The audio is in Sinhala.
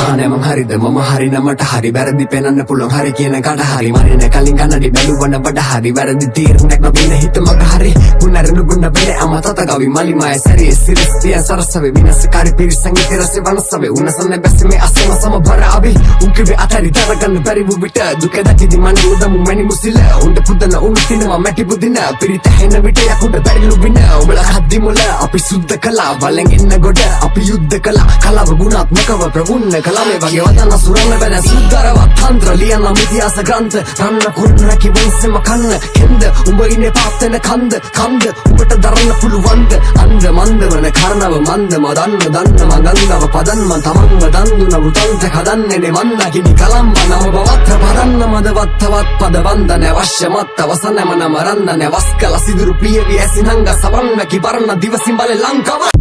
ආනේ මං හරිද මම හරි නමට හරි වැරදි පෙනන්න පුළුවන් හරි කියන කට හරි මරින කලින් කන්නඩි බැලුවන බඩ හරි වැරදි තීරණයක් නොබින හිත මග හරි ගුණරනු ගුණ බෙල අමතත ගවි මලිමය සැරි සිරිස්තිය සරසවේ විනාශකාරී පිරිසන් ඉතිරසේ වනසවේ උනසන්න බැස්මේ අසම සම බර අවි උන්කවේ අතරි දරගන්න බැරි වූ විට දුක දැකිදි මන් උදමු මැනි මුසිල උන්ට පුදන උන් තිනවා මැටි බුදින පිරිත හෙන විට යකුට බැරිලු වින ඔබලා හද්දි මුල අපි සුද්ධ කළා වලෙන් එන්න ගොඩ අපි යුද්ධ කළා කලාව ගුණාත්මකව ප්‍රවුන්න කළා මේ වගේ වදන සුරන්න බැන සුද්දරවත් තන්ත්‍ර ලියන මිතිහාස ග්‍රන්ථ රන්න කුරුණ රැකි වංශෙම කන්න කෙන්ද උඹ ඉන්නේ පාත්තන කන්ද උඹට දරන්න පුළුවන්ද අන්ද මන්ද වන කරනව මන්ද මදන්න මගන්දව පදන්ම තමන්ව දන්දුන වෘතන්ත හදන්නේ මන්ද කිනි කලම්ම නම බවත්ත පදන්න මදවත්තවත් පද වන්දන අවශ්‍ය මත් අවසනම නම රන්නන වස්කල සිදුරු පියවි ඇසිනංග සවන්න කිවරණ දිවසින් බල ලංකාව